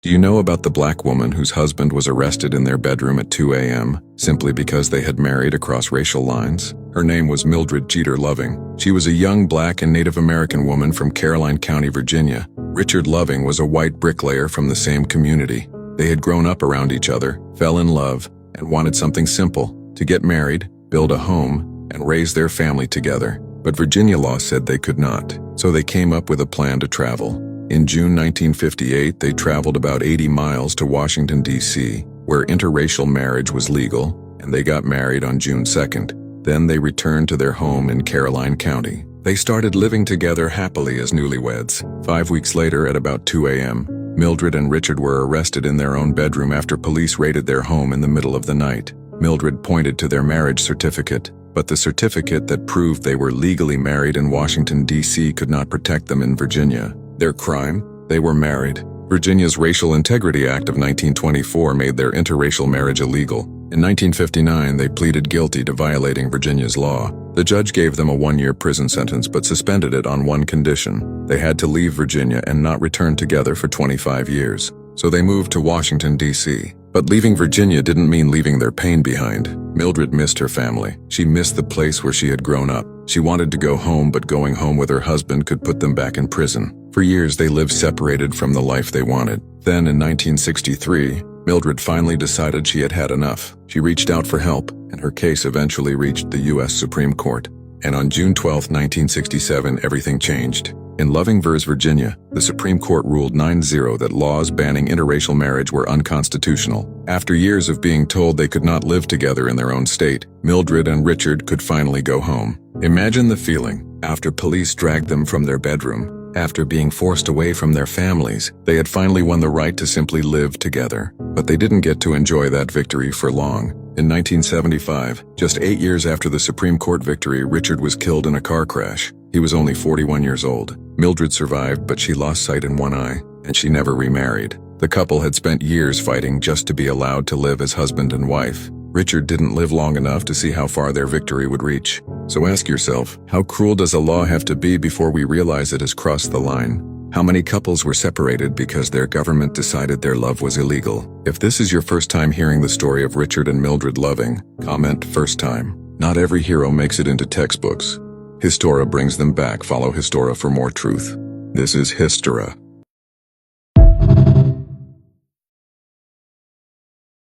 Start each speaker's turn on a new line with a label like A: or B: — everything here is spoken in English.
A: Do you know about the black woman whose husband was arrested in their bedroom at 2 a.m. simply because they had married across racial lines? Her name was Mildred Jeter Loving. She was a young black and Native American woman from Caroline County, Virginia. Richard Loving was a white bricklayer from the same community. They had grown up around each other, fell in love, and wanted something simple: to get married, build a home, and raise their family together. But Virginia law said they could not, so they came up with a plan to travel. In June 1958, they traveled about 80 miles to Washington, D.C., where interracial marriage was legal, and they got married on June 2nd. Then they returned to their home in Caroline County. They started living together happily as newlyweds. 5 weeks later, at about 2 a.m., Mildred and Richard were arrested in their own bedroom after police raided their home in the middle of the night. Mildred pointed to their marriage certificate, but the certificate that proved they were legally married in Washington, D.C. could not protect them in Virginia. Their crime? They were married. Virginia's Racial Integrity Act of 1924 made their interracial marriage illegal. In 1959, they pleaded guilty to violating Virginia's law. The judge gave them a 1-year prison sentence but suspended it on one condition: they had to leave Virginia and not return together for 25 years. So they moved to Washington, D.C. But leaving Virginia didn't mean leaving their pain behind. Mildred missed her family. She missed the place where she had grown up. She wanted to go home, but going home with her husband could put them back in prison. For years, they lived separated from the life they wanted. Then, in 1963, Mildred finally decided she had had enough. She reached out for help, and her case eventually reached the U.S. Supreme Court. And on June 12, 1967, everything changed. In Loving v. Virginia, the Supreme Court ruled 9-0 that laws banning interracial marriage were unconstitutional. After years of being told they could not live together in their own state, Mildred and Richard could finally go home. Imagine the feeling. After police dragged them from their bedroom, after being forced away from their families, they had finally won the right to simply live together. But they didn't get to enjoy that victory for long. In 1975, just 8 years after the Supreme Court victory, Richard was killed in a car crash. He was only 41 years old. Mildred survived, but she lost sight in one eye, and she never remarried. The couple had spent years fighting just to be allowed to live as husband and wife. Richard didn't live long enough to see how far their victory would reach. So ask yourself, how cruel does a law have to be before we realize it has crossed the line? How many couples were separated because their government decided their love was illegal? If this is your first time hearing the story of Richard and Mildred Loving, comment "first time." Not every hero makes it into textbooks. Histora brings them back. Follow Histora for more truth. This is Histora.